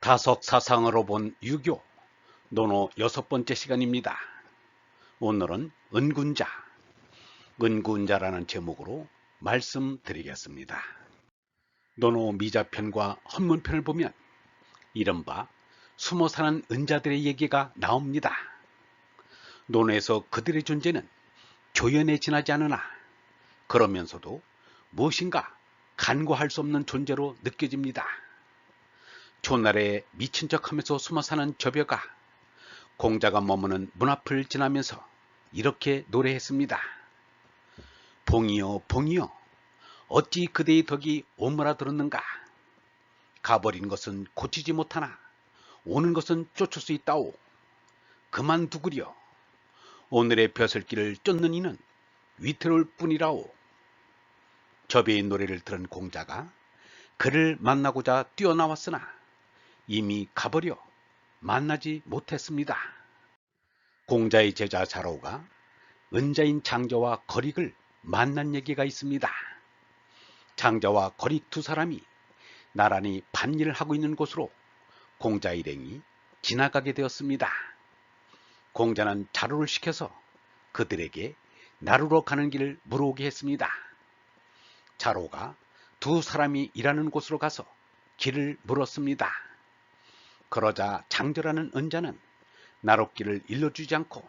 다석 사상으로 본 유교, 논어 6번째 시간입니다. 오늘은 은군자, 은군자라는 제목으로 말씀드리겠습니다. 논어 미자편과 헌문편을 보면 이른바 숨어 사는 은자들의 얘기가 나옵니다. 논어에서 그들의 존재는 조연에 지나지 않으나 그러면서도 무엇인가 간과할 수 없는 존재로 느껴집니다. 초나라에 미친 척하면서 숨어 사는 저벼가 공자가 머무는 문 앞을 지나면서 이렇게 노래했습니다. 봉이여 봉이여 어찌 그대의 덕이 오므라들었는가. 가버린 것은 고치지 못하나 오는 것은 쫓을 수 있다오. 그만두구려. 오늘의 벼슬길을 쫓는 이는 위태로울 뿐이라오. 저벼의 노래를 들은 공자가 그를 만나고자 뛰어나왔으나 이미 가버려 만나지 못했습니다. 공자의 제자 자로가 은자인 장자와 거릭을 만난 얘기가 있습니다. 장자와 거릭 두 사람이 나란히 밭일을 하고 있는 곳으로 공자 일행이 지나가게 되었습니다. 공자는 자로를 시켜서 그들에게 나루러 가는 길을 물어오게 했습니다. 자로가 두 사람이 일하는 곳으로 가서 길을 물었습니다. 그러자 장저라는 은자는 나룻길을 일러주지 않고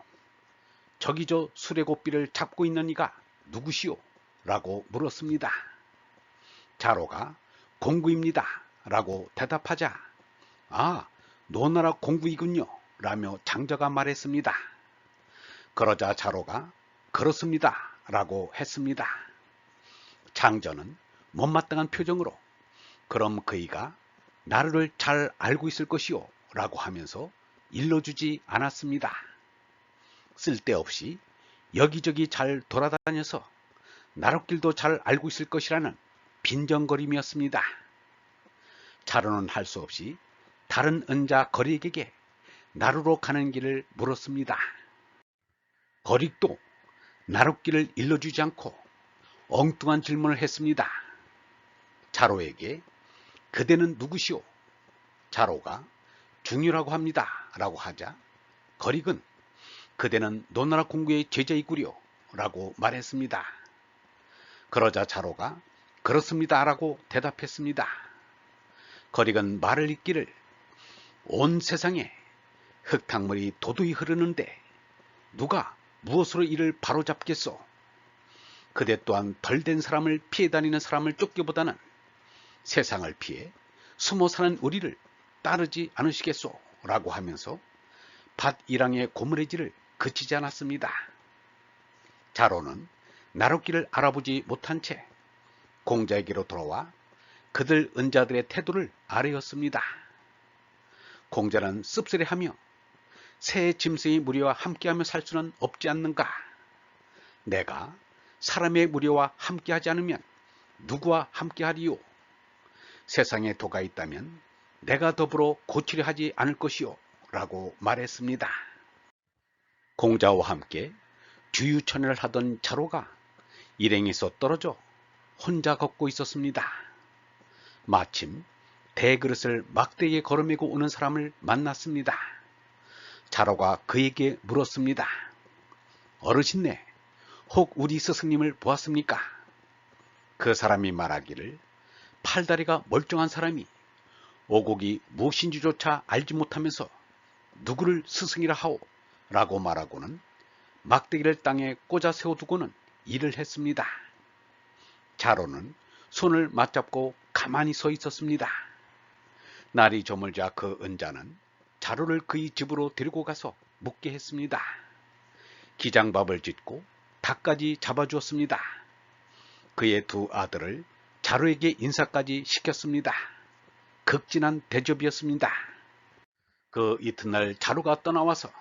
저기 저 수레고삐를 잡고 있는 이가 누구시오? 라고 물었습니다. 자로가 공구입니다 라고 대답하자 아, 노나라 공구이군요 라며 장저가 말했습니다. 그러자 자로가 그렇습니다 라고 했습니다. 장저는 못마땅한 표정으로 그럼 그이가 나를 잘 알고 있을 것이오 라고 하면서 일러주지 않았습니다. 쓸데없이 여기저기 잘 돌아다녀서 나룻길도 잘 알고 있을 것이라는 빈정거림이었습니다. 자로는 할 수 없이 다른 은자 거릭에게 나루로 가는 길을 물었습니다. 거릭도 나룻길을 일러주지 않고 엉뚱한 질문을 했습니다. 자로에게 그대는 누구시오? 자로가 중유라고 합니다 라고 하자 거릭은 그대는 노나라 공구의 제자이구려 라고 말했습니다. 그러자 자로가 그렇습니다 라고 대답했습니다. 거릭은 말을 잇기를 온 세상에 흙탕물이 도도히 흐르는데 누가 무엇으로 이를 바로잡겠소? 그대 또한 덜된 사람을 피해 다니는 사람을 쫓기보다는 세상을 피해 숨어 사는 우리를 따르지 않으시겠소? 라고 하면서 밭 일항의 고무래질을 그치지 않았습니다. 자로는 나룻길을 알아보지 못한 채 공자에게로 돌아와 그들 은자들의 태도를 아뢰었습니다. 공자는 씁쓸해하며 새 짐승의 무리와 함께하며 살 수는 없지 않는가? 내가 사람의 무리와 함께하지 않으면 누구와 함께하리요? 세상에 도가 있다면 내가 더불어 고치려 하지 않을 것이요 라고 말했습니다. 공자와 함께 주유천회를 하던 자로가 일행에서 떨어져 혼자 걷고 있었습니다. 마침 대그릇을 막대기에 걸어매고 오는 사람을 만났습니다. 자로가 그에게 물었습니다. 어르신네, 혹 우리 스승님을 보았습니까? 그 사람이 말하기를 팔다리가 멀쩡한 사람이 오곡이 무엇인지조차 알지 못하면서 누구를 스승이라 하오? 라고 말하고는 막대기를 땅에 꽂아 세워두고는 일을 했습니다. 자로는 손을 맞잡고 가만히 서 있었습니다. 날이 저물자 그 은자는 자로를 그의 집으로 데리고 가서 묵게 했습니다. 기장밥을 짓고 닭까지 잡아주었습니다. 그의 두 아들을 자로에게 인사까지 시켰습니다. 극진한 대접이었습니다. 그 이튿날 자로가 떠나와서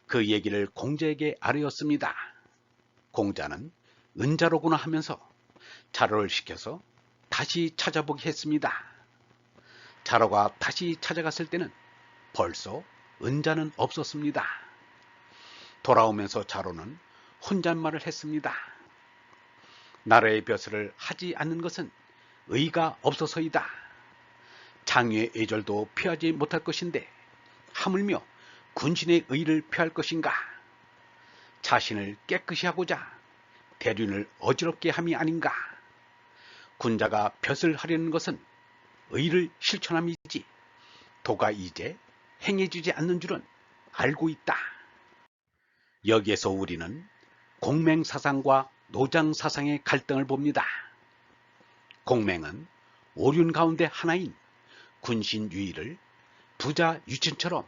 그 얘기를 공자에게 아뢰었습니다. 공자는 은자로구나 하면서 자로를 시켜서 다시 찾아보게 했습니다. 자로가 다시 찾아갔을 때는 벌써 은자는 없었습니다. 돌아오면서 자로는 혼잣말을 했습니다. 나라의 벼슬을 하지 않는 것은 의가 없어서이다. 상위의 예절도 피하지 못할 것인데 하물며 군신의 의를 피할 것인가? 자신을 깨끗이 하고자 대륜을 어지럽게 함이 아닌가? 군자가 벼슬 하려는 것은 의를 실천함이지 도가 이제 행해지지 않는 줄은 알고 있다. 여기에서 우리는 공맹사상과 노장사상의 갈등을 봅니다. 공맹은 오륜 가운데 하나인 군신유의를 부자 유친처럼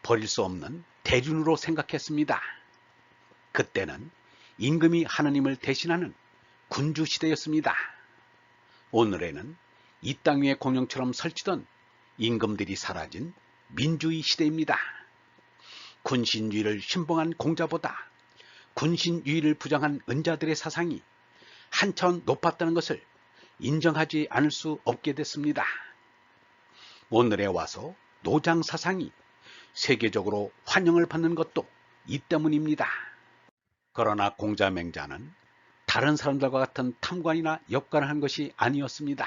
버릴 수 없는 대륜으로 생각했습니다. 그때는 임금이 하느님을 대신하는 군주시대였습니다. 오늘에는 이 땅 위의 공룡처럼 설치던 임금들이 사라진 민주의 시대입니다. 군신유의를 신봉한 공자보다 군신유의를 부정한 은자들의 사상이 한차원 높았다는 것을 인정하지 않을 수 없게 됐습니다. 오늘에 와서 노장 사상이 세계적으로 환영을 받는 것도 이 때문입니다. 그러나 공자 맹자는 다른 사람들과 같은 탐관이나 역관을 한 것이 아니었습니다.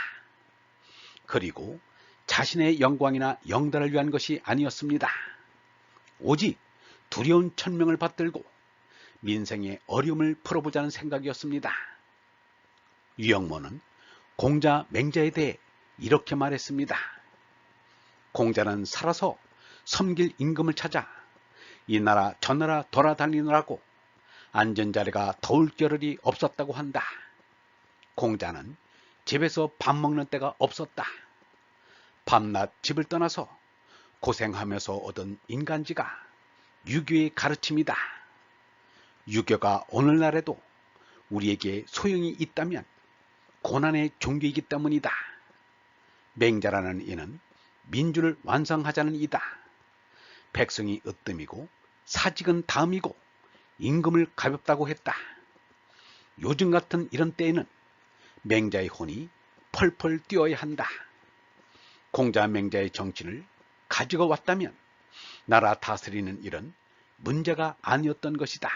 그리고 자신의 영광이나 영달을 위한 것이 아니었습니다. 오직 두려운 천명을 받들고 민생의 어려움을 풀어보자는 생각이었습니다. 유영모는 공자 맹자에 대해 이렇게 말했습니다. 공자는 살아서 섬길 임금을 찾아 이 나라 저 나라 돌아다니느라고 앉은 자리가 더울 겨를이 없었다고 한다. 공자는 집에서 밥 먹는 때가 없었다. 밤낮 집을 떠나서 고생하면서 얻은 인간지가 유교의 가르침이다. 유교가 오늘날에도 우리에게 소용이 있다면 고난의 종교이기 때문이다. 맹자라는 이는 민주를 완성하자는 이다. 백성이 으뜸이고 사직은 다음이고 임금을 가볍다고 했다. 요즘 같은 이런 때에는 맹자의 혼이 펄펄 뛰어야 한다. 공자 맹자의 정신을 가지고 왔다면 나라 다스리는 일은 문제가 아니었던 것이다.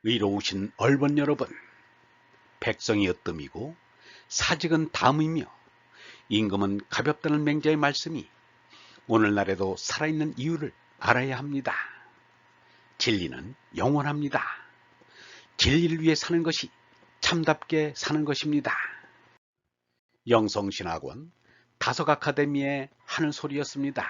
의로우신 얼번 여러분, 백성이 으뜸이고 사직은 다음이며 임금은 가볍다는 맹자의 말씀이 오늘날에도 살아있는 이유를 알아야 합니다. 진리는 영원합니다. 진리를 위해 사는 것이 참답게 사는 것입니다. 영성신학원 다석아카데미의 하는 소리였습니다.